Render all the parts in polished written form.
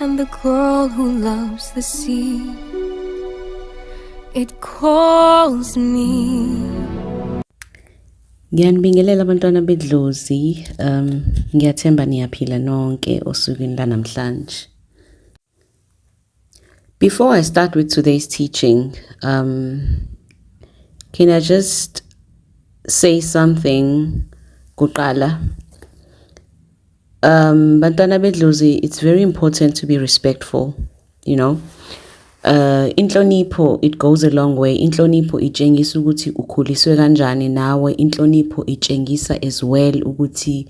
and the girl who loves the sea. It calls me. Ngiyanibingelela abantwana bedlozi. Ngiyathemba niyaphila nonke osukwini lanamhlanje. Before I start with today's teaching, can I just say something kuqala? Bantwana bedlozi, it's very important to be respectful, you know. Inhlonipho, it goes a long way. Inhlonipho itshengisa ukuthi ukhuliswe kanjani nawe. Inhlonipho itshengisa as well ukuthi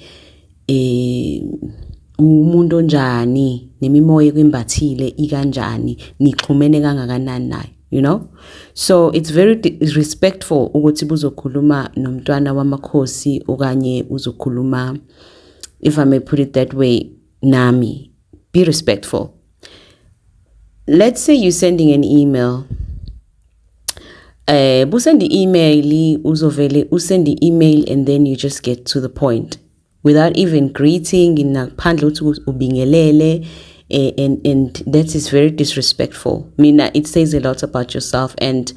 umuntu onjani nemimoya kwembathile ikanjani nixhumene kangakanani naye, you know. So it's very respectful ukuthi buzokhuluma nomntwana wamakhosi okanye uzokhuluma, if I may put it that way, nami. Be respectful. Let's say you're sending an email. Send the email and then you just get to the point without even greeting and that is very disrespectful. It says a lot about yourself, and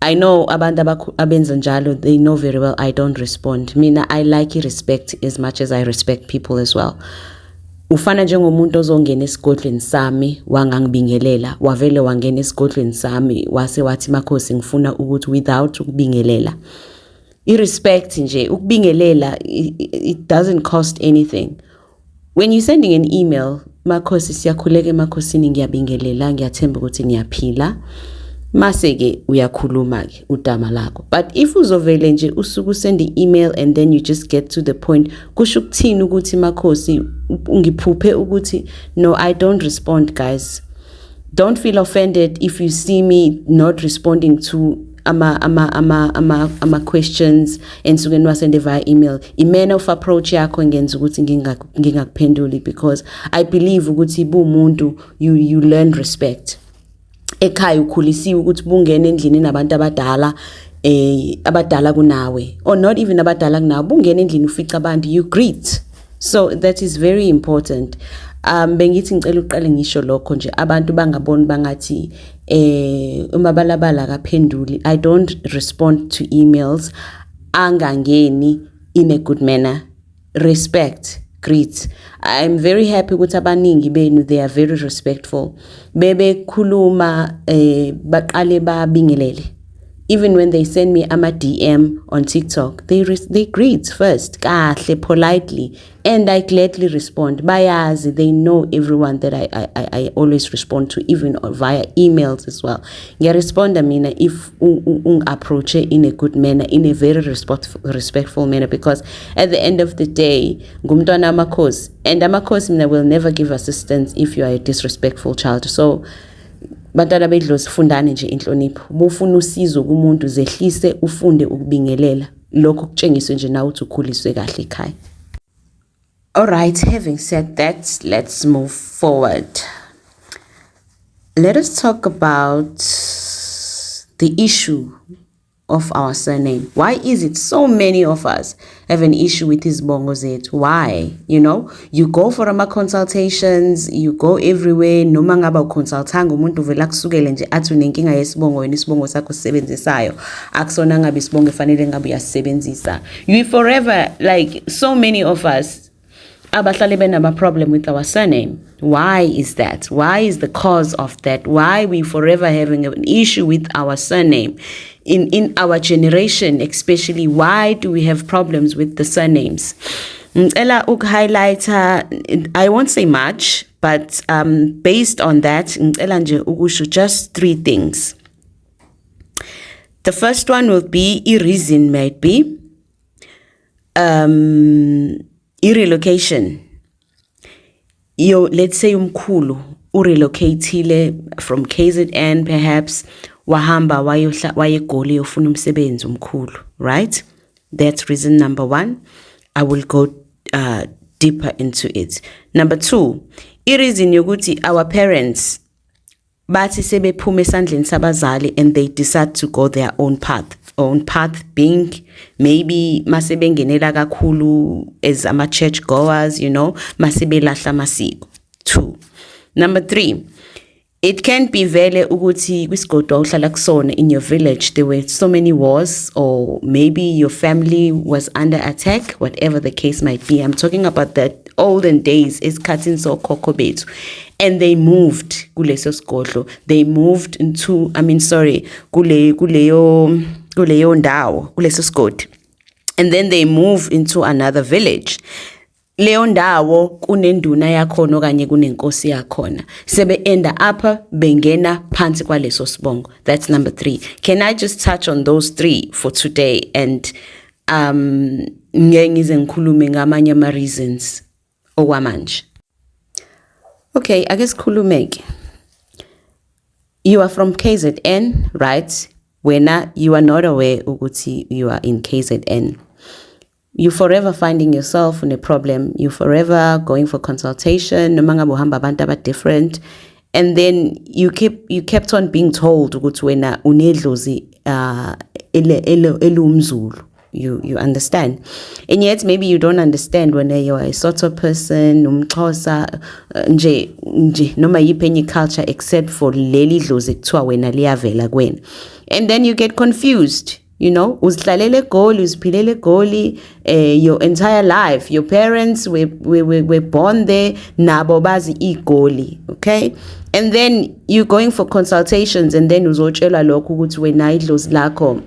I know they know very well I don't respond. I like respect as much as I respect people as well. Ufana njengomuntu ozongena esigodlweni sami wangangibingelela, wavele wangena esigodlweni sami wase wathi makhosi ngifuna ukuthi without ukubingelela. Irespect nje, ukubingelela, it doesn't cost anything. When you're sending an email, makhosi siyakhuleka makhosini ngiyabingelela, ngiyathemba ukuthi niyaphila. Maseke uyakhuluma ke udama lakho. But if uzovele nje usuku send the email and then you just get to the point, kusho ukuthini ukuthi makhosi ungiphuphe ukuthi no, I don't respond, guys. Don't feel offended if you see me not responding to ama questions and so when wasende via email. Manner of approach yakho ngenza ukuthi ngingakuphenduli, because I believe ukuthi bumuntu you learn respect. Ekhaya ukhulisiwe ukuthi bungena endlini nabantu abadala kunawe, or not even abadala kunawe, bungena endlini ufica abantu, you greet. So that is very important. Bengithi ngicela uqale ngisho lokho nje abantu bangaboni bangathi emabalabalaherbalcreations, I don't respond to emails angangeni in a good manner. Respect, greet. I'm very happy ukuthi abaningi benu, they are very respectful. Bebe khuluma baqale babingelele. Even when they send me ama DM on TikTok, they greet first, kahle, politely, and I gladly respond. Bayazi, they know everyone that I always respond to, even via emails as well. Respond if approach it in a good manner, in a very respectful manner, because at the end of the day, ngumntwana amakhosi, and amakhosi will never give assistance if you are a disrespectful child. So bantwana bedlozi, fundani nje inhlonipho. Bufuna usizo kumuntu, zehlise ufunde ukubingelela. Lokho kutshengiswe nje nawe uthi ukhuliswe kahle ekhaya. All right, having said that, let's move forward. Let us talk about the issue of our surname. Why is it so many of us have an issue with his bongozet? Why? You know, you go for ama consultations, you go everywhere, noma ngaba uconsultanga umuntu vela kusukele nje athi unenkinga yesibongo wena isibongo sakho sisebenzisayo akusona ngabe isibongo efanele ngabe uyasebenzisa. You forever, like so many of us abahlale benama problem with our surname. Why is that? Why is the cause of that? Why we forever having an issue with our surname? In our generation especially, why do we have problems with the surnames? Ngicela ukuhighlighta, I won't say much, but based on that, ngicela nje ukusho just 3 things. The first one will be reason might be relocation. Let's say umkhulu urelocatile from KZN, perhaps wahamba wayegoli ufuna umsebenzi umkhulu, right? That's reason number 1. I will go deeper into it. Number 2, reason yokuthi our parents bathi sebephume esandleni sabazali and they decide to go their own path. Own path being maybe masebengenela kakhulu as ama church goers, you know, masebelahla masiko. 2, Number 3, it can be vele ukuthi kwisigodi uhlala kusona in your village there were so many wars, or maybe your family was under attack, whatever the case might be. I'm talking about the olden days, isikhathini sokhokho bethu, and they moved kuleso sigodlo. They moved into, kuleyo ndawo, kuleso sigodi, and then they move into another village. Leyo ndawo kunenduna yakhona okanye kunenkosi yakhona, sebe enda apha bengena phansi kwaleso sibongo. That's number 3. Can I just touch on those 3 for today, and ngize ngikhulume ngamanye ama reasons okwamanje? Okay, ake sikhulumeke. You are from KZN, right? Wena you are not aware ukuthi you are in KZN. You forever finding yourself in a problem. You forever going for consultation. Noma ngabe uhamba abantu aba different, and then you kept on being told ukuthi wena unedlozi elumzulu. You understand, and yet maybe you don't understand when you are a sort of person umxhosa nje noma yiphi enye culture except for leli dlozi kuthiwa wena liyavela kwena, and then you get confused. You know, uzihlalele eGoli, uziphilele eGoli, your entire life. Your parents were born there, nabo bazi iGoli, okay? And then you going for consultations, and then uzotshelwa lokho ukuthi wena idlozi lakho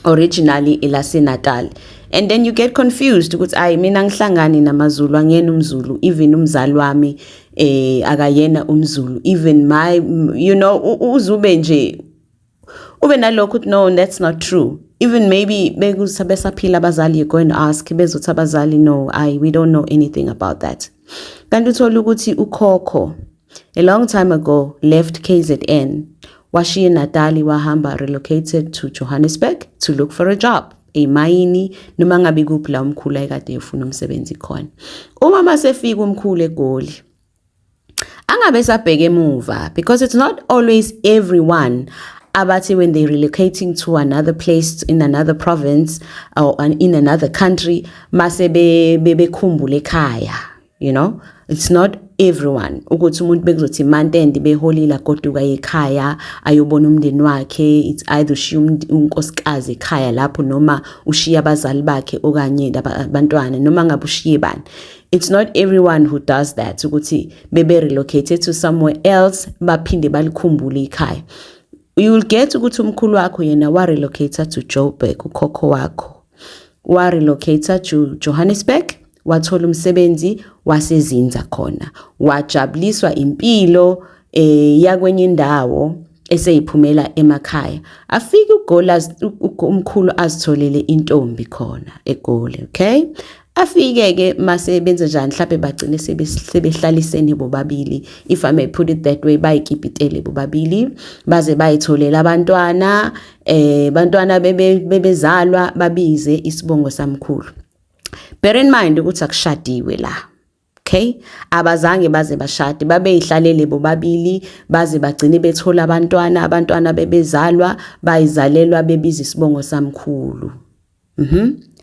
originally elase-Natal. And then you get confused ukuthi ayi mina ngihlangani namaZulu, angiyena umZulu, even umzali wami akayena umZulu, even my, you know, uzube nje ube nalokho ukuthi no, that's not true. Even maybe bekusabesaphila abazali, you're going to ask bezothi abazali, no, we don't know anything about that. Kanti uthola ukuthi ukhokho a long time ago left KZN, washiya eNatali, wahamba relocated to Johannesburg to look for a job emayini, noma ngabe kuphi la umkhulu ayekade efuna umsebenzi khona. Uma masefika umkhulu eGoli, angabe sabheke emuva, because it's not always everyone abathi when they're relocating to another place in another province or in another country mase bekhumbule ekhaya. You know, it's not everyone ukuthi umuntu bekuzothi mantendi beholila goduka ekhaya ayobona umndeni wakhe. It's either ushiya unkosikazi ekhaya lapho, noma ushiya abazali bakhe okanye abantwana, noma ngabe ushiye bani. It's not everyone who does that ukuthi bebe relocated to somewhere else baphinde balikhumbule ekhaya. You will get ukuthi umkhulu wakho yena wa relocated to Joburg, ukhokho wakho wa relocated to Johannesburg, wathola umsebenzi wasezinza khona, wajabuliswa impilo yakwenye indawo eseyiphumela emakhaya. Afike uGoli umkhulu azitholele intombi khona eGoli, okay? Afike ke mase benza njani, mhlawumbe bagcine sebehlalisene bobabili, if I may put it that way, bayikipitele bobabili baze bayitholela abantwana, bantwana bebezalwa babize isibongo samkhulu. Bear in mind ukuthi akushadiwe la, okay? Abazange baze bashade, babeyihlalele bobabili baze bagcine bethola abantwana bebezalwa bayizalelwa bebiza isibongo samkhulu.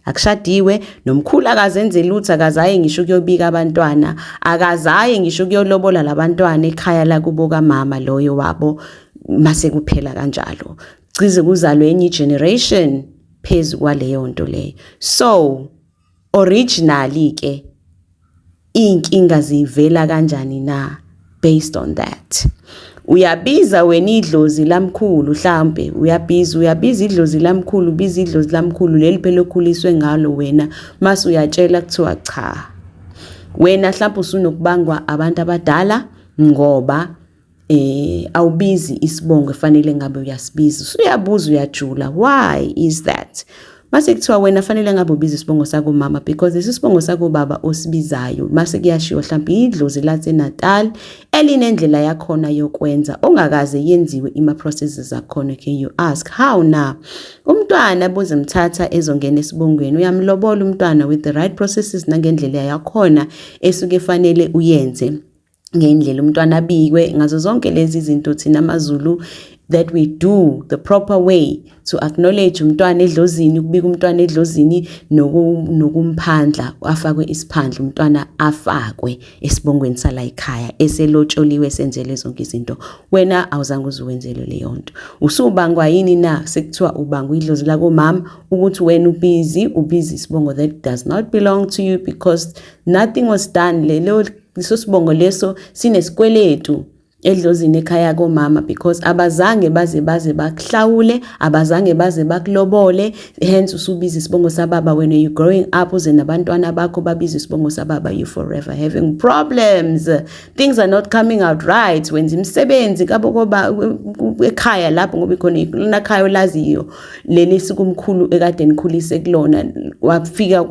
Akushadiwe, nomkhulu akazenze lutho, akazaye ngisho kuyobika abantwana, akazaye ngisho kuyolobola labantwana ekhaya la kubo kamama loyo wabo, mase kuphela kanjalo. Cize kuzalwe enye generation phezu kwaleyo nto leyo. So originally ke inkinga zivela kanjani na based on that. Uyabiza wena idlozi lamkhulu, mhlambe uyabiza idlozi lamkhulu, biza idlozi lamkhulu leli phela okhuliswe ngalo wena, mase uyatshela kuthiwa cha, wena mhlawumbe usunokubangwa abantu abadala ngoba awubizi isibongo efanele ngabe uyasibiza. Uyabuza, uyajula, why is that? Mase kuthiwa wena fanele ngabe ubiza isibongo sako mama because isibongo sako baba osibizayo mase kuyashiwa mhlawumbe idlozi laseNatal elinendlela yakhona yokwenza ongakaze yenziwe ima processes zakhona. Can you ask how na umntwana bozimthatha ezongena esibongweni, uyamlobola umntwana with the right processes nangendlela yakhona esuke fanele uyenze ngendlela umntwana abikwe ngazo zonke lezi zinto thina amaZulu that we do the proper way to acknowledge umntwana edlozini, ukubika umntwana edlozini nokumphandla afakwe isiphandla, umntwana afakwe esibongweni sala ekhaya eselotsholiwe senzele zonke izinto. Wena awuzange uzuwenzele leyo nto. Usubangwa yini na sekuthiwa ubangwa idlozi lako mama ukuthi wena ubusy isibongo that does not belong to you because nothing was done. Leso sibongo leso sinesikweletu edlozini ekhaya komama because abazange baze bakuhlawule, abazange baze bakulobole, hence usubiza isibongo sababa. When you growing up uze nabantwana bakho babiza isibongo sababa, you forever having problems. Things are not coming out right. Wenza imisebenzi kabo koba ekhaya lapho ngoba ikhona lona khaya olaziyo leli sikumkhulu ekade nikhulise kulona, wafika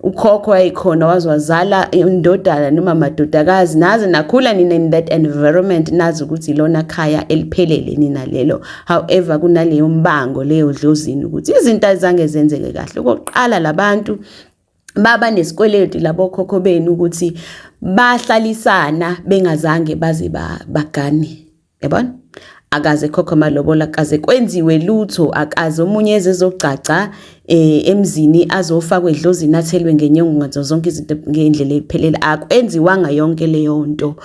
ukhokho ayikhona wazwazala indodana noma madodakazi naze nakhula nina in that environment, nazi ukuthi lona khaya eliphelele nina lelo. However kunaleyo mbango leyo dlozini ukuthi izinto azange zenzeke kahle. Okokuqala labantu baba nesikweletu labo khokho benu ukuthi bahlalisana bengazange baze bagane, yabona? Akaze khokho malobola, akaze kwenziwe lutho, akaze omunye ezizogcaca emzini azofakwa edlozini athelwe ngenyongo ngazo zonke izinto ngendlela ephelele. Akwenziwanga yonke leyo nto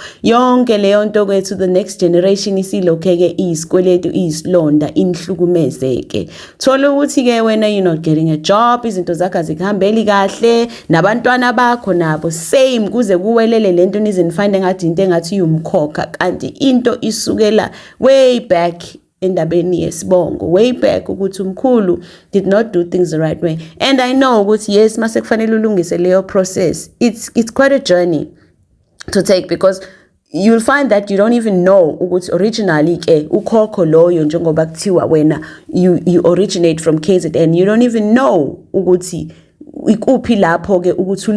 kwethu. The next generation isilokheke isikweletu isilonda inhlukumezeke. Thola ukuthi ke wena you're not getting a job, izinto zakho azikuhambeli kahle, nabantwana bakho nabo same kuze kuwelele lento nizinifinde ngathi into engathi umkhokha, kanti into isukela way back endabeni yesibongo, way back ukuthi umkhulu did not do things the right way. And I know ukuthi yes mase kufanele ulungise leyo process, it's quite a journey to take because you'll find that you don't even know ukuthi originally ke ukhokho loyo njengoba kuthiwa wena you originate from KZN, you don't even know ukuthi ikuphi lapho ke ukuthi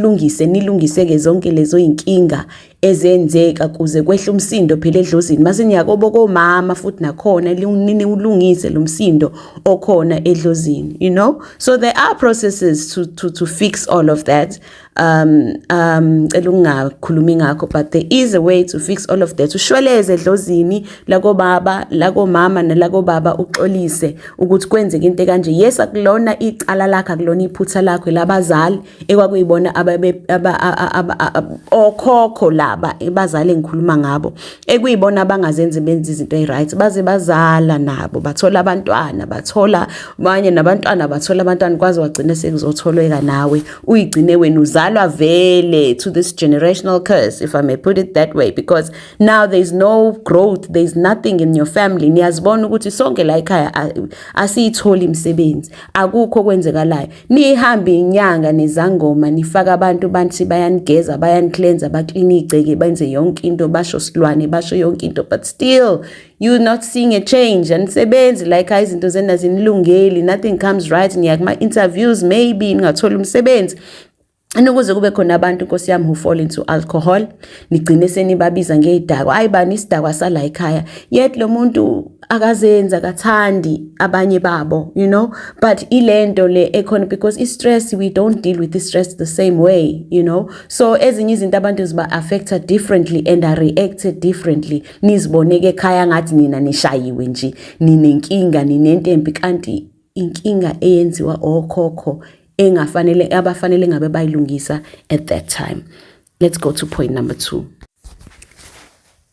nilungise ke zonke lezo inkinga ezenzeka kuze kwehle umsindo phela edlozini. Mase niyakobo komama futhi nakhona nini ulungise lo msindo okhona edlozini, you know. So there are processes to fix all of that. Elungakhulumi ngakho, but there is a way to fix all of that. Ushweleze edlozini lako mama nalako baba uxolise ukuthi kwenzeke into kanje. Yes akulona icala lakho, akulona iphutha lakho labazali ekwakuyibona okhokho laba bazali engikhuluma ngabo ekuyibona abangazenze benza izinto eziright, baze bazala nabo bathola abantwana, bathola abanye nabantwana, bathola abantwana kwaze wagcina sekuzotholweka nawe uyigcine wena uzalwa vele to this generational curse, if I may put it that way, because now there's no growth, there's nothing in your family. Niyazibona ukuthi sonke la ekhaya asiyitholi imisebenzi, akukho kwenzekalayo, nihambe inyanga nezangoma nifaka abantu bantu bayanigeza bayanicleanse baklini igceke benze yonke into basho silwane basho yonke into, but still you're not seeing a change. And sebenzi like izinto zena zinilungeli, nothing comes right, niyakuma interviews maybe ningathola umsebenzi. Ukuze kube khona abantu Nkosi yami who fall into alcohol, nigcine senibabiza ngezidakwa, ayibani isidakwa sala ekhaya, yet lo muntu akazenza akathandi abanye babo, you know. But ilento le ekhona because stress, we don't deal with the stress the same way, you know. So ezinye izinto abantu ziba affected differently and are reacted differently. Niziboneke ekhaya ngathi nina nishayiwe nje, ninenkinga, ninentempi, kanti inkinga eyenziwa okhokho abafanele ngabe bayilungisa at that time. Let's go to point number 2.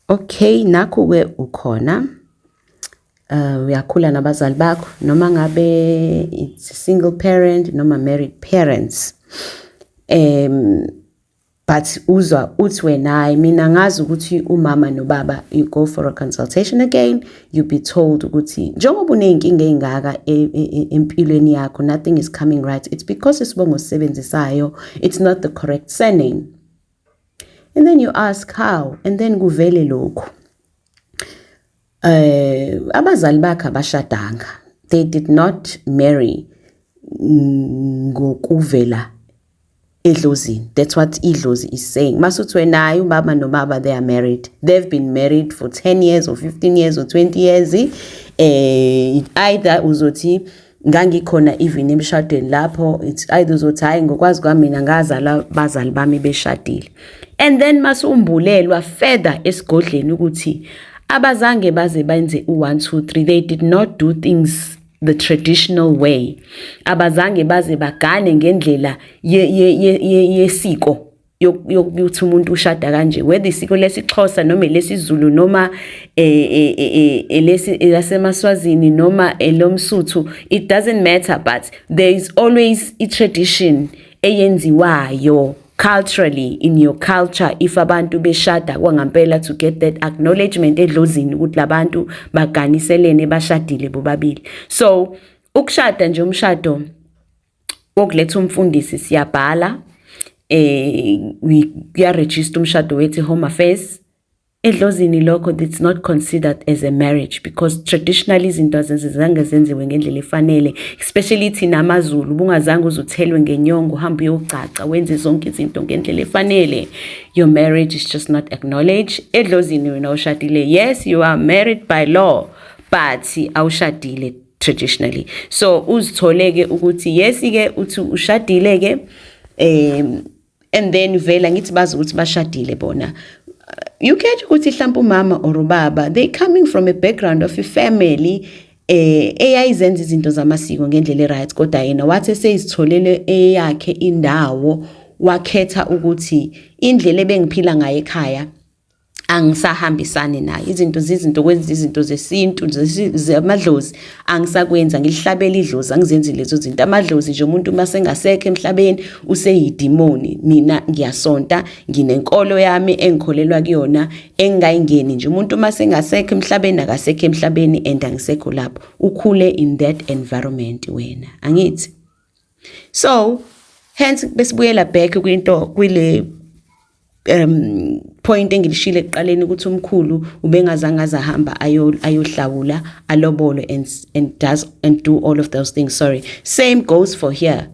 Okay, nakho ke ukhona uyakhula nabazali bakho noma ngabe it's a single parent noma married parents, but uzwa uthi wena mina ngazi ukuthi umama nobaba you go for a consultation again, you be told ukuthi njengoba unenkinga engaka empilweni yakho, nothing is coming right, it's because isibongo sisebenzisayo it's not the correct surname. And then you ask how, and then kuvele lokho abazali bakho abashadanga, they did not marry ngokuvela Idlozi. That's what Idlozi is saying. Masuthwe nayo baba no baba, they are married. They've been married for 10 years or 15 years or 20 years. Either uzothi ngangikhona even emshadweni lapho, it's either uzothi hayi ngokwazi kwami mina ngazala bazali bami beshadile. And then masumbulelwa further esigodleni ukuthi abazange baze benze u1 2 3. They did not do things the traditional way. Abazange baze bagane ngendlela yesiko yokuthi umuntu ushada kanje, whether isiko lesixhosa noma lesizulu noma lasemaswazini noma elomsuthu, it doesn't matter, but there is always a tradition eyenziwayo culturally in your culture if abantu beshada kwangampela, to get that acknowledgement edlozini ukuthi labantu baganiselene bashadile bobabili. So ukushada nje umshado wokuletha umfundisi siyabhala, register umshado wethu Home Affairs. Edlozini lokho, it's not considered as a marriage because traditionally izinto azizange zenziwe ngendlela efanele, especially thina amaZulu. Bungazange uzuthelwe ngenyongo uhambe uyogcaca wenze zonke izinto ngendlela efanele, your marriage is just not acknowledged. Edlozini wena ushadile, yes you are married by law, but awushadile traditionally. So uzitholeke ukuthi yes ke uthi ushadile ke and then vela ngithi bazi ukuthi bashadile bona. You catch ukuthi mhlawumbe umama or ubaba, they coming from a background of a family eyayizenza izinto zamasiko ngendlela right, kodwa yena wathi seyizitholele eyakhe indawo, wakhetha ukuthi indlela ebengiphila ngayo ekhaya angisahambisani nayo. Izinto kwenza izinto zesintu zamadlozi angisakwenza, ngilihlabela idlozi, angizenzi lezo zinto. Amadlozi nje umuntu masengasekho emhlabeni useyidimoni. Mina ngiyasonta, nginenkolo yami engikholelwa kuyona engayingeni nje. Umuntu masengasekho emhlabeni akasekho emhlabeni and angisekho lapho. Ukhule in that environment wena, angithi? So hence besibuyela back kwile point engilishile ekuqaleni ukuthi umkhulu ubengazange azahamba ayohlawula alobolo and do all of those things. Sorry, same goes for here.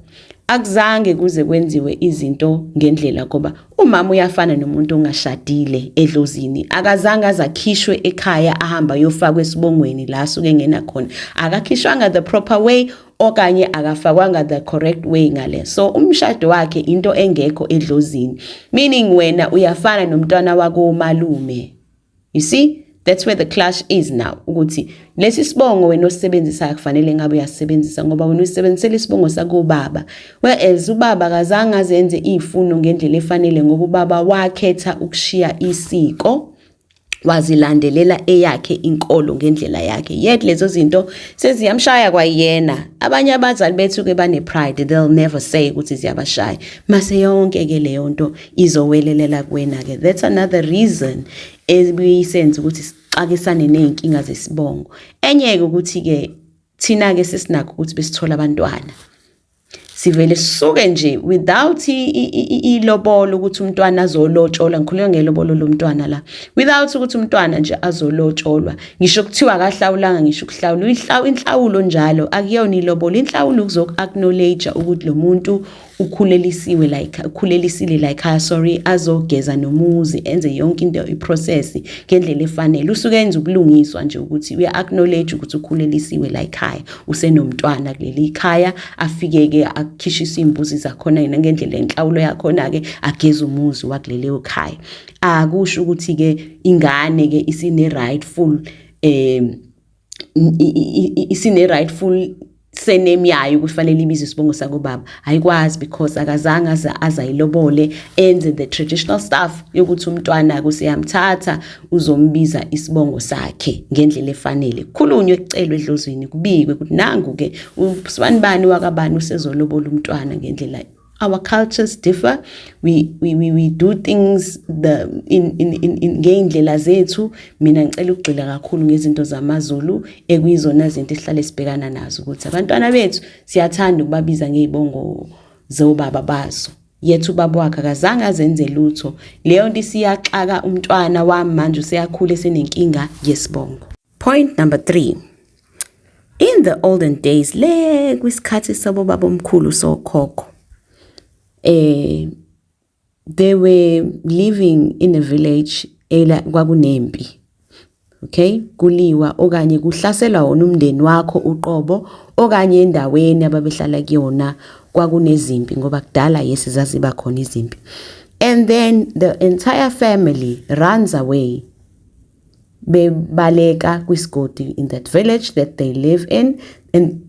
Akuzange kuze kwenziwe izinto ngendlela ngoba umama uyafana nomuntu ongashadile edlozini. Akazange azakhishwe ekhaya ahamba yofakwa esibongweni la suke ngena khona. Akakhishwanga the proper way okanye akafakwanga the correct way ngale. So umshado wakhe into engekho edlozini, meaning wena uyafana nomntwana wako malume. You see, that's where the clash is now. Ukuthi lesi sibongo wena osebenzisa kufanele ngabe uyasebenzisa ngoba wena usebenzisela isibongo sako baba, whereas ubaba kazange azenze izifuno ngendlela efanele ngoba ubaba wakhetha ukushiya isiko, wazilandelela eyakhe inkolo ngendlela yakhe. Yet lezo zinto seziyamshaya kwayena. Abanye abazali bethu ke bane pride, they'll never say ukuthi ziyabashaya. Mase yonke ke leyo nto izowelelela kuwena ke. That's another reason ebuyisenza ukuthi sixakisane nezinkinga zesibongo. Enye ke ukuthi ke thina ke sesinakho ukuthi besithola abantwana, sivele sisuke nje without ilobolo ukuthi umntwana azolotsholwa. Ngikhuleka ngelobolo lomntwana la, without ukuthi umntwana nje azolotsholwa. Ngisho kuthiwa akahlawulanga, ngisho kuhlawula inhlawulo njalo akuyona ilobolo. Inhlawulo ukuzoku-acknowledge ukuthi lo muntu ukhulelisile like sorry, azogeza nomuzi, enze yonke into iprocess ngendlela efanele. Usuke enza ukulungiswa nje ukuthi uya-acknowledge ukuthi ukhulelisiwe la ekhaya, usenomntwana kuleli ikhaya, afike-ke akhishisa imbuzi zakhona yena ngendlela inhlawulo yakhona-ke ageza umuzi wakulelo ekhaya. Akusho ukuthi-ke ingane-ke isine-rightful surname yayo kufanele ibize isibongo sako baba. Ayikwazi because akazange azayilobole enze the traditional stuff yokuthi umntwana kuseyamthatha uzombiza isibongo sakhe ngendlela efanele. Khulunywe kucelwe edlozini kubikwe ukuthi nangu-ke usibani wakabani usezolobola umntwana ngendlela. Our cultures differ. We do things in ngendlela zethu. Mina ngicela ukugxila kakhulu ngezinto zamaZulu ekuyizona izinto esihlale sibhekana nazo ukuthi abantwana bethu siyathanda ukubabiza ngezibongo zobaba bazo. Yethu ubaba wakhe akazange azenze lutho. Leyo nto siyaxaka umntwana wami manje useyakhula esenenkinga yesibongo. Point number 3. In the olden days, le kwisikhathi sabo baba omkhulu sokhokho, they were living in a village kwakunempi. Okay, kuliwa okanye kuhlaselwa wona umndeni wakho uqobo okanye endaweni ababehlala kuyona kwakunezimpi ngoba kudala yes zaziba khona izimpi. And then the entire family runs away bebaleka kwisigodi in that village that they live in, and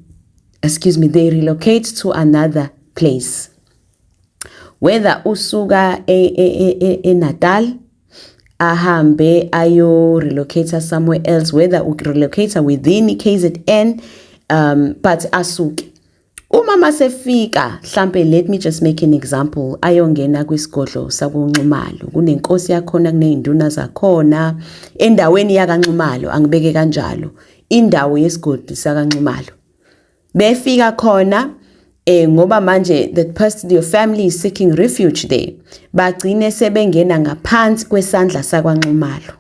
they relocate to another place, whether usuka Natal ahambe ayo relocate somewhere else, whether relocate within KZN, but asuke. Uma masefika mhlambe, let me just make an example, ayongena kwisigodlo sakuNxumalo, kunenkosi yakhona, kuneyinduna zakhona endaweni yakaNxumalo, angibeke kanjalo, indawo yesigodi sakaNxumalo. Befika khona ngoba manje that person, your family is seeking refuge there, bagcine sebengena ngaphansi kwesandla sakwaNxumalo.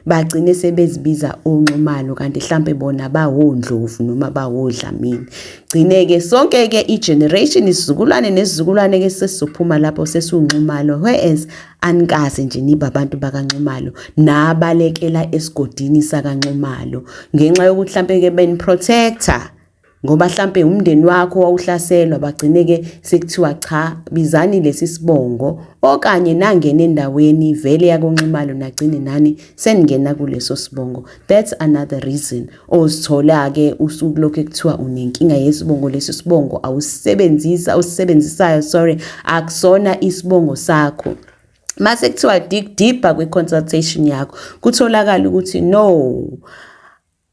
Bagcine sebezibiza uNxumalo kanti mhlambe bona bawondlovu noma bawodlamini. Gcineke sonke ke igeneration, isizukulwane nesizukulwane ke sesizophuma lapho sesuNxumalo, whereas anikaze nje niba abantu bakaNxumalo nabalekela esigodini sakaNxumalo ngenxa yokuthi mhlambe ke ben protector, ngoba mhlambe umndeni wakho wawuhlaselwa, bagcine ke sekuthiwa cha, bizani lesi sibongo, okanye nangena endaweni vele yakoNxumalo nagcine nani seningena kuleso sibongo. That's another reason ozithola ke usuku lokho kuthiwa unenkinga yesibongo, leso sibongo awusisebenzisayo akusona isibongo sakho. Mase kuthiwa dig deeper kwi-consultation yakho, kutholakala ukuthi no,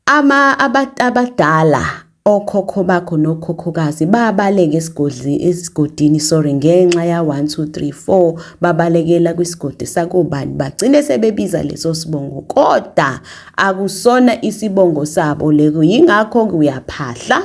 abadala okhokho bakho nokhokhokazi babaleke esigodini ngenxa ya 1 2 3 4 babalekela kwisigodi sakobani, bagcine sebebiza leso sibongo kodwa akusona isibongo sabo. Leko yingakho uyaphahla,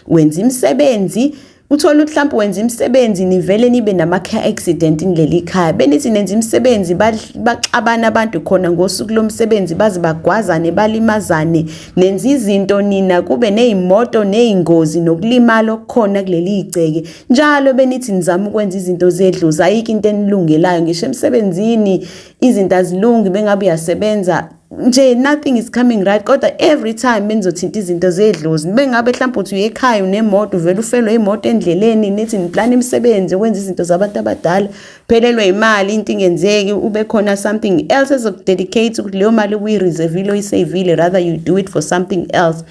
wenza imisebenzi, uthola ukuthi mhlawumbe wenza imisebenzi nivele nibe nama-car accident inleli khaya, benithi nenza imisebenzi baxabana abantu khona ngosuku lomsebenzi, baze bagwazane balimazane, nenza izinto nina kube ney'moto ney'ngozi nokulimala okukhona kuleli igceke, njalo benithi nizama ukwenza izinto zedlozi, ayikho into enilungelayo ngisho emsebenzini izinto azilungi, bengabe uyasebenza nje, nothing is coming right, kodwa every time benizothinta izinto zedlozi, bengabe mhlawumbe uthi uyekhaya unemoto, uvele ufelwe imoto endleleni, nithi niplana imisebenzi ukwenza izinto zabantu abadala, phelelwe imali, into ingenzeki, ube khona something else ezokudedicate ukuthi leyo mali uyireservile uyisavile, rather you do it for something else.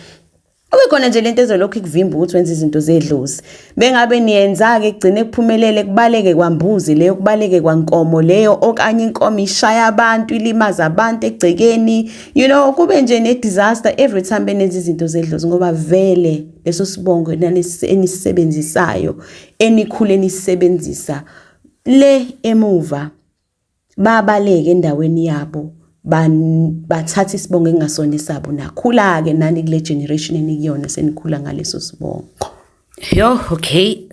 Ube khona nje lento ezolokhu ikuvimba ukuthi wenze izinto zedlozi, bengabe niyenza-ke kugcine kuphumelele, kubaleke kwambuzi leyo, kubaleke kwankomo leyo, okanye inkomo ishaya abantu, ilimaza abantu egcekeni, kube nje ne-disaster every time benenza izinto zedlozi, ngoba vele leso sibongo enisisebenzisayo, enikhule nisebenzisa le emuva, babaleke endaweni yabo, bathatha isibongo engasona sabo, nakhula-ke nani kule generation enikuyona senikhula ngaleso sibongo. Okay.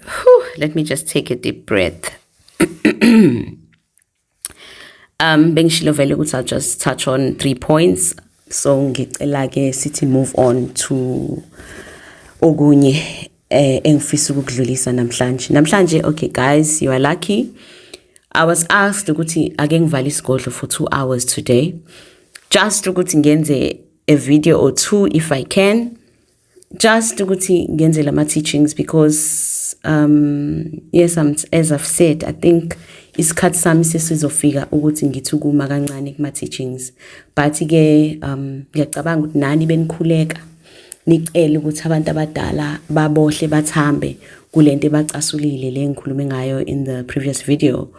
Let me just take a deep breath. Bengishilo vele ukuthi I'll just touch on 3 points. So ngicela-ke sithi move on to okunye engifisa ukudlulisa namhlanje. Okay guys, you are lucky. I was asked ukuthi ake ngivale isigodlo for 2 hours today, just ukuthi ngenze a video or 2 if I can, just ukuthi ngenze lama teachings, because yes, as I've said, I think isikhathi sami sesizofika ukuthi ngithi ukuma kancane kuma teachings, but ke ngiyacabanga ukuthi nani benikhuleka nicela ukuthi abantu abadala babohle bathambe kulento ebacasulile le ngikhulume ngayo in the previous video,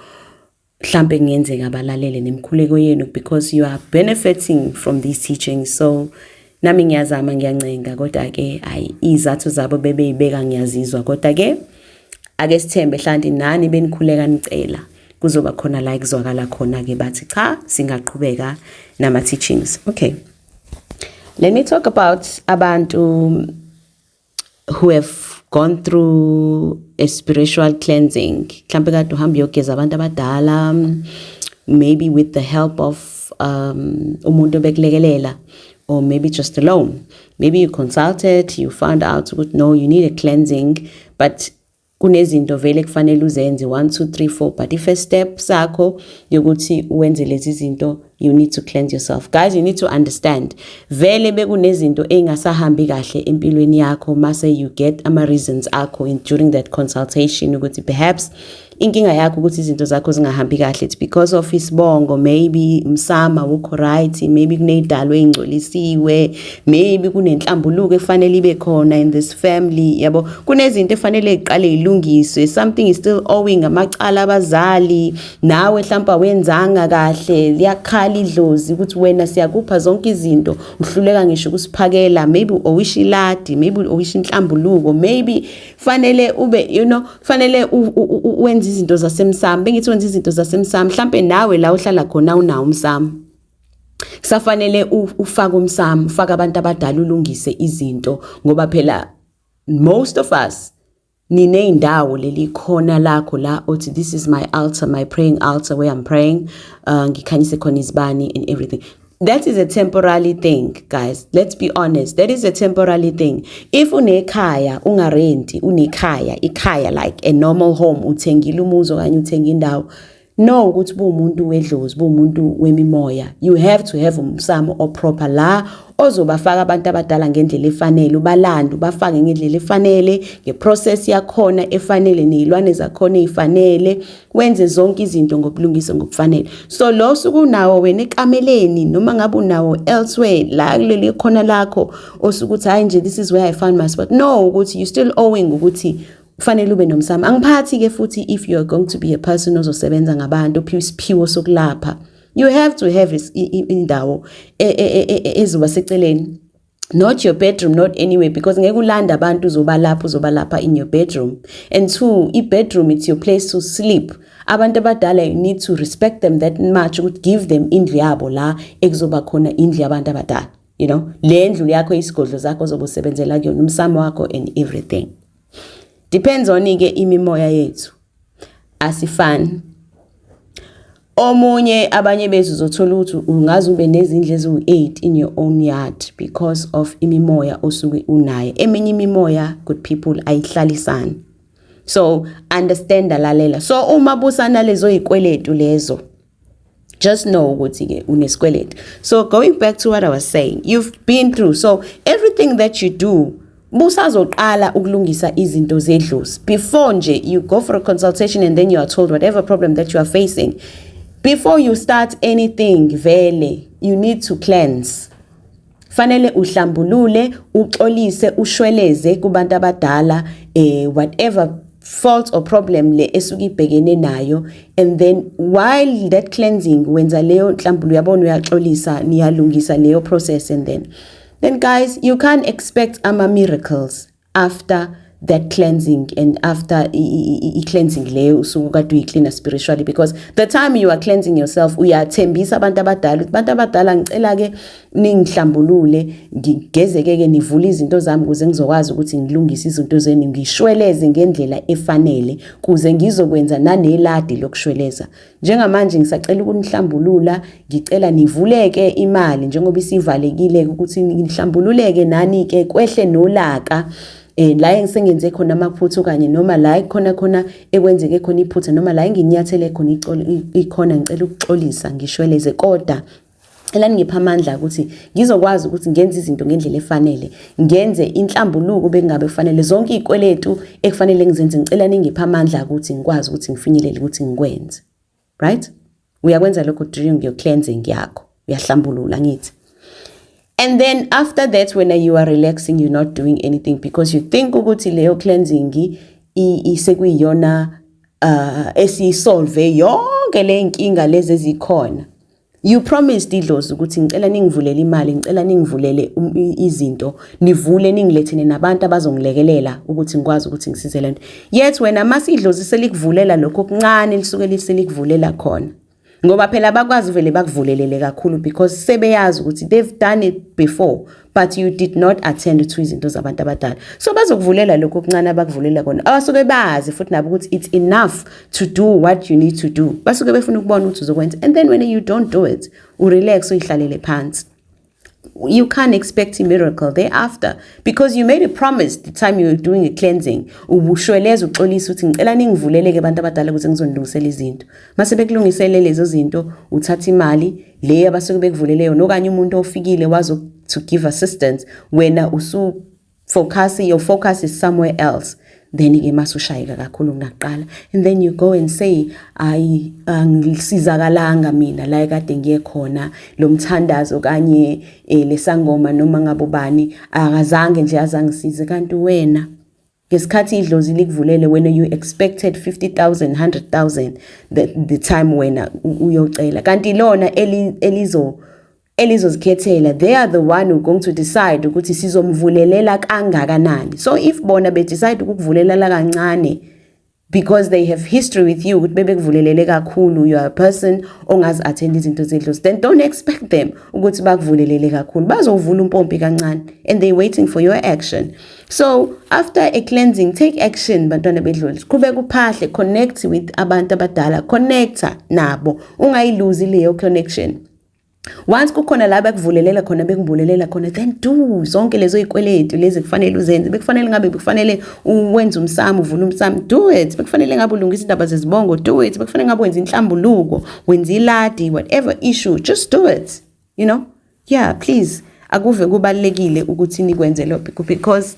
mhlambe ngenzeka balalele nemkhuleko yenu, because you are benefiting from these teachings. So nami ngiyazama, ngiyancenga, kodwa ke izathu zabo bebeyibeka ngiyazizwa, kodwa ke ake sithembe hlanti nani benikhuleka nicela kuzoba khona la kuzwakala khona ke bathi cha singaqhubeka nama teachings. Okay, let me talk about abantu who have gone through a spiritual cleansing. Mhlambe kade uhamba uyogeza abantu abadala, maybe with the help of umuntu obekulekelela, or maybe just alone. Maybe you consulted, you found out that no, you need a cleansing, but kunezinto vele kufanele uzenze 1 2 3 4, but the first step sakho yokuthi uwenze lezi zinto, you need to cleanse yourself. Guys, you need to understand, vele bekunezinto engasahambi kahle empilweni yakho, mase you get ama reasons akho during that consultation ukuthi perhaps inkinga yakho ukuthi izinto zakho zingahambi kahle, it's because of isibongo, maybe msama ukho right, maybe kunezidalwa ezingcolisiwe, maybe kunenhlambuluko efanele ibe khona in this family, yabo kunezinto efanele iqale ilungiswe, something is still owing amacala abazali, nawe mhlawumbe wenzanga kahle, liyakhala idlozi ukuthi wena siyakupha zonke izinto uhluleka ngisho ukusiphakela, maybe owish iladi, maybe owish inhlambuluko, maybe fanele ube fanele wenza izinto zasemsamo. Bengithi wenza izinto zasemsamo mhlambe nawe la uhlala khona unawo umsamo, kusafanele ufaka umsamo, ufaka abantu abadala ulungise izinto, ngoba phela most of us nineyindawo leli khona lakho la othi this is my altar, my praying altar where I'm praying, ngikhanyise khona izibani and everything. That is a temporary thing, guys. Let's be honest. That is a temporary thing. If unekhaya, ungarenti, ikhaya like a normal home, uthengile umuzi okanye uthenga indawo, no ukuthi umuntu wedlozi, umuntu wemimoya, you have to have umsamo or proper la ozobafaka abantu abadala ngendlela efanele, ubalanda ubafake ngendlela efanele, ngeprocess yakhona efanele, nezilwane zakhona ezifanele, wenze zonke izinto ngobulungisa ngokufanele. So lo sukunawo wena ekameleni noma ngabe unawo elsewhere la kuleli khona lakho osukuthi hayi nje this is where I find my spot, no ukuthi you still owing ukuthi kufanele ube nomsamo. Angiphathi ke futhi if you are going to be a person ozosebenza ngabantu ophiwa isiphiwo sokulapha, you have to have indawo ezoba seceleni, not your bedroom, not anywhere, because ngeke ulanda abantu uzobalapha in your bedroom. And two, bedroom, it's your place to sleep. Abantu abadala, you need to respect them that much, would give them indlu yabo la ekuzoba khona indlu yabantu abadala, le ndlu yakho isigodlo zakho zobusebenzela kuyona umsamo wakho and everything. Depends on ike imimoya yethu asifani. Omunye abanye bethu uzothola ukuthi ungaze ube nezindlu eziwu8 in your own yard because of imimoya osuke unayo. Eminye imimoya, good people, ayihlalisani. So understand lalela. So uma busana lezo ikweletu lezo, just know ukuthi ke unesikweletu. So going back to what I was saying, you've been through, so everything that you do busazoqala ukulungisa izinto zedlozi before nje you go for a consultation and then you are told whatever problem that you are facing. Before you start anything vele, you need to cleanse. Fanele uhlambulule, uxolise, ushweleze kubantu abadala whatever fault or problem le esuke ibhekene nayo, and then while that cleansing wenza leyo nhlambululo yabona uyaxolisa, niyalungisa leyo process, and then guys, you can't expect miracles after that cleansing and after cleansing leyo usuke kade uyiclean spiritually, because the time you are cleansing yourself uyathembisa abantu abadala ngicela ke ningihlambulule, ngigezeke ke nivule izinto zami kuze ngizokwazi ukuthi ngilungise izinto zenu, ngishweleze ngendlela efanele kuze ngizokwenza naneladi lokushweleza. Njengamanje ngisacela ukunihlambulula, ngicela nivuleke imali njengoba isivalekile ukuthi nihlambululeke nani ke kwehle nolaka la engisengenze khona amaphutho kanye noma la khona ekwenzeke khona iphutha noma la nginyathele khona ikhona ngicela ukuxolisa ngishweleze, kodwa elani ngipha amandla ukuthi ngizokwazi ukuthi ngenze izinto ngendlela efanele, ngenze inhlambuluko bengabe kufanele, zonke izikweletu ekufanele ngizenze ngicela ningipha amandla ukuthi ngikwazi ukuthi ngifinyelele ukuthi ngikwenze. Right? Uyakwenza lokho during your cleansing yakho, uyahlambulula ngithi. And then after that, when you are relaxing, you're not doing anything because you think ukuthi leyo cleansing isekuyiyona esisolve yonke le nkinga lezi ezikhona. You promised Idlozi ukuthi ngicela ningivulele imali, ngicela ningivulele izinto, nivule ningilethene nabantu abazongilekelela ukuthi ngikwazi ukuthi ngisize lento. Yet wena mase Idlozi selikuvulela lokho kuncane lisuke liselikuvulela khona. Ngoba phela abakwazi vele bakuvulelele kakhulu because sebeyazi ukuthi they've done it before, but you did not attend to izinto zabantu abadala. So bazokuvulela lokho kuncane abakuvulela kona. Abasuke bazi futhi nabo ukuthi it's enough to do what you need to do. Basuke befuna ukubona ukuthi uzokwenza. And then when you don't do it, urelax uyihlalele phansi. You can't expect a miracle thereafter because you made a promise the time you were doing a cleansing. Ubushweleza uxolisa uthi ngicela ningivuleleke abantu abadala ukuze ngizonilungisela izinto. Mase bekulungisele lezo zinto, uthatha imali le abasuke bekuvulele yona okanye umuntu ofikile wazo to give assistance wena your focus is somewhere else. then ke masushayeka kakhulu kunaqala, and then you go and say ngisizakalanga mina la kade ngiye khona lo mthandazo kanye lesangoma noma ngabobani akazange nje azangisize, kanti wena ngesikhathi idlozi likuvulele wena you expected 50,000 100,000 the time wena uyocela, kanti lona elizozikhethela, they are the one who going to decide ukuthi sizomvulelela kangakanani. So if bona be decide ukukuvulelela kancane because they have history with you ukuthi bebekuvulelele kakhulu, you are a person ongazi attend izinto zedlozi, then don't expect them ukuthi bakuvulelele kakhulu, bazovula umpompi kancane and they waiting for your action. So after a cleansing, take action bantwana bedlozi, qhubeka uphahle, connect with abantu abadala, connecta nabo, ungayiluzi leyo connection. Once kukhona la bekuvulelela khona bekubhulelela khona, then do zonke lezo ikweletu lezi kufanele uzenze, bekufanele ngabe bekufanele uwenze umsamo, uvule umsamo, do it. Bekufanele ngabe ulungisa indaba zezibongo, do it. Bekufanele ngabe wenza inhlambuluko, wenza iladi, whatever issue, just do it, you know. Yeah, please akuve kubalekile ukuthi nikwenze lokho, because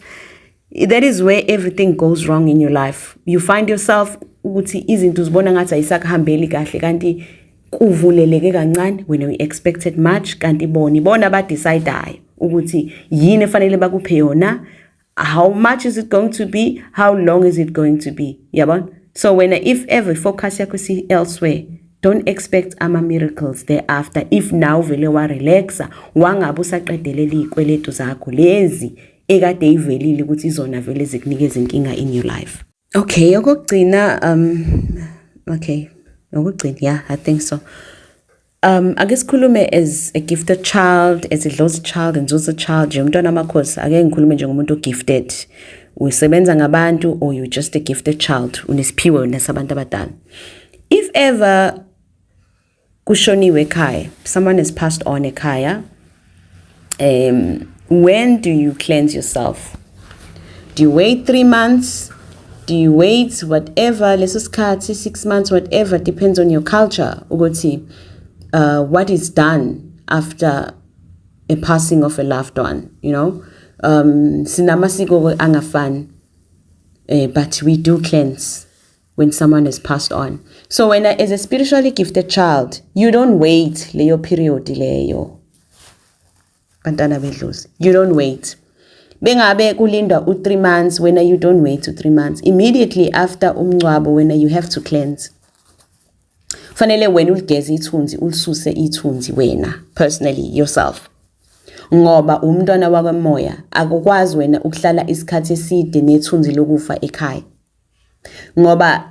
that is where everything goes wrong in your life. You find yourself ukuthi izinto uzibona ngathi ayisakahambeli kahle, kanti kuvuleleke kancane when we expected much, kanti bona badecidayo ukuthi yini efanele bakuphe yona, how much is it going to be, how long is it going to be, yabona. So when if ever focus yakho si elsewhere, don't expect ama-miracles thereafter. If now vele wa-relaxa, wangabe usaqedelela ikweletu zakho lezi ekade ivelile ukuthi izona vele zikunikeza inkinga in your life. Okay, okugcina okay. Yeah, I think so. I guess khulume as a gifted child, as a Dlozi child, and Nzuza child, umntwana amakhosi, ake ngikhulume njengomuntu gifted. Usebenza ngabantu, or you just a gifted child, unesiphiwo nasabantu abadala. If ever kushoniwe ekhaya, someone has passed on ekhaya, when do you cleanse yourself? Do you wait 3 months? Do you wait whatever, leso sikhathi 6 months, whatever, depends on your culture, ukuthi what is done after a passing of a loved one, you know. Sinamasiko angafani, but we do cleanse when someone has passed on. So when as a spiritually gifted child, you don't wait leyo period leyo. Bantwana bedlozi, you don't wait. Bengabe kulinda 3 months, when you don't wait 3 months. Immediately after umncwabo, when you have to cleanse. Fanele wena uligeze ithunzi, ulisuse ithunzi wena, personally, yourself. Ngoba umntwana wakamoya, akukwazi wena ukuhlala isikhathi eside nethunzi lokufa ekhaya. Ngoba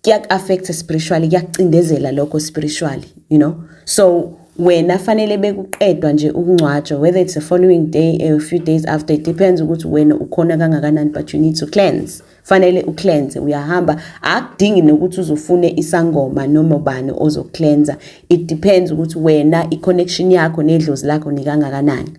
kuyak-affect spiritually, kuyakucindezela lokho spiritually, you know. So wena fanele bekuqedwa nje ukungcwatshwa, whether it's the following day or a few days after, it depends ukuthi wena ukhona kangakanani, but you need to cleanse. Fanele ucleanse, uyahamba, akudingi nokuthi uzofune isangoma noma bani ozocleansa. It depends ukuthi wena i-connection yakho nedlozi lakho nikangakanani.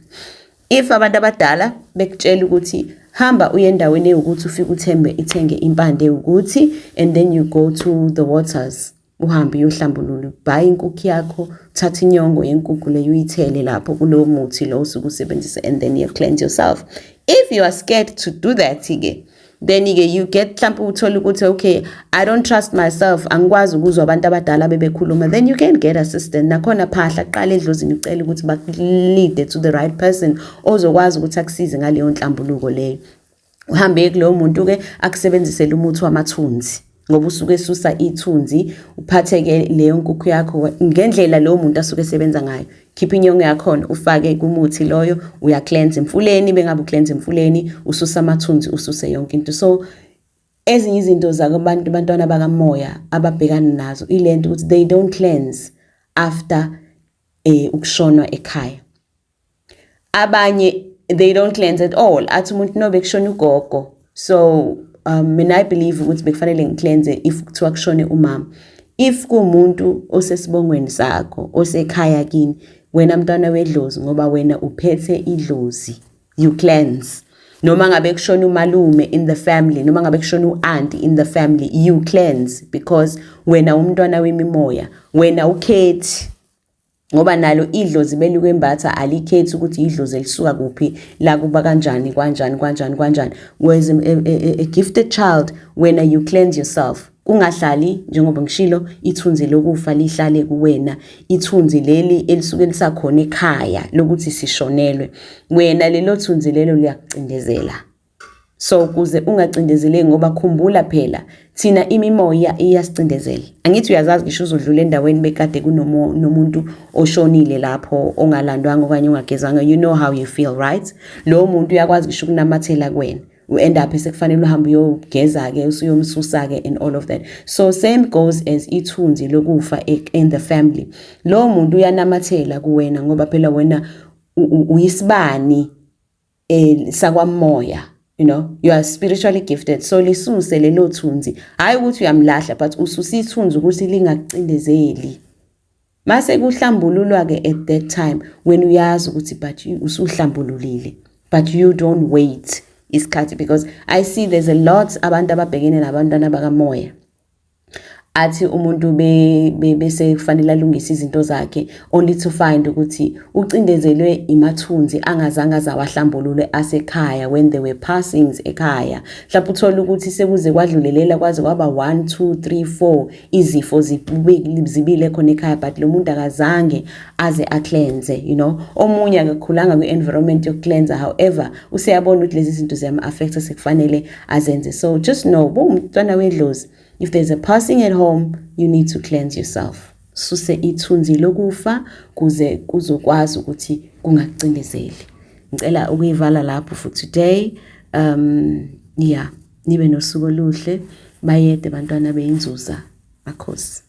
If abantu abadala bekutshela ukuthi hamba uye endaweni ukuthi ufike ithenge impande ukuthi, and then you go to the waters, uhambe uyohlambulula, buy inkukhu yakho, thatha inyongo yenkukhu leyo uyithele lapho kulo muthi lo usuke usebenzisa, and then you cleanse yourself. If you are scared to do that then you get mhlawumbe uthola ukuthi okay, I don't trust myself, angikwazi ukuzwa abantu abadala bebekhuluma, then you can get assistance. Nakhona phahla qala edlozini ucela ukuthi bakulead to the right person ozokwazi ukuthi akusize ngaleyo nhlambuluko leyo. Uhambe kulo muntu ke akusebenzisela umuthi wamathunzi, ngoba usuke esusa ithunzi, uphatheke leyo nkukhu yakho ngendlela lo muntu asuke esebenza ngayo. Khipha inyongo yakho ufake kumuthi loyo, uya cleanse emfuleni, bengabe cleanse emfuleni, ususa amathunzi, ususe yonke into. So ezinye izinto zakubantu bantwana bakamoya ababhekana nazo ilento ukuthi they don't cleanse after ukushonwa ekhaya. Abanye they don't cleanse at all, athi umuntu no bekushona ugogo. So I believe ukuthi bekufanele ngicleanse if kuthiwa kushone umama. If kumuntu osesibongweni sakho osekhaya kini, wena mntwana wedlozi, ngoba wena uphethe idlozi, you cleanse. Noma ngabe kushona umalume in the family, noma ngabe kushona uauntie in the family, you cleanse, because wena umntwana wemimoya, wena ukhethi. ngoba nalo idlozi belukwembatha alikhethi ukuthi idlozi elisuka kuphi la kuba kanjani whereas a gifted child when you cleanse yourself kungahlali njengoba ngishilo ithunzi lokufa lihlale kuwena ithunzi leli elisuke lisakhona ekhaya lokuthi sishonelwe wena lelo thunzi lelo liyakucindezela. So kuze ungacindezeleki ngoba khumbula phela thina imimoya iyasicindezela. Angithi uyazazi ngisho uzodlula endaweni bekade kunomuntu oshonile lapho ongalandwanga okanye ongagezanga, you know how you feel, right? Lo muntu uyakwazi ngisho kunamathela kuwena, end up sekufanele uhambe uyogeza ke usuyomsusa ke and all of that. So same goes as ithunzi lokufa in the family. Lo muntu uyanamathela kuwena ngoba phela wena uyisibani sakwamoya. You know, you are spiritually gifted. So lisuse lelo thunzi. Hayi ukuthi uyamlahla but ususa ithunzi ukuthi lingakucindezeli. Mase kuhlambululwa ke at that time when uyazi ukuthi but usuhlambululile. But you don't wait isikhathi because I see there's a lot abantu ababhekene nabantwana bakamoya. Athi umuntu bese kufanele alungise izinto zakhe only to find ukuthi ucindezelwe imathunzi angazange azawahlambulule asekhaya when they were passings ekhaya. Mhlawumbe uthola ukuthi sekuze kwadlulelela kwaze kwaba 1 2 3 4 izifo zibile khona ekhaya but lo muntu akazange aze cleanse, you know. Omunye akakhulanga kwi-environment yokucleanse, however usiyabona ukuthi lezi zinto ziyama affect sekufanele azenze. So just know umntwana wedlozi, if there's a passing at home, you need to cleanse yourself. Suse ithunzi lokufa kuze kuzokwazi ukuthi kungakucindezeli. Ngicela ukuyivala lapho for today. Yeah, nibe nosuku oluhle. Bayede bantwana beInzuza. Makhosi.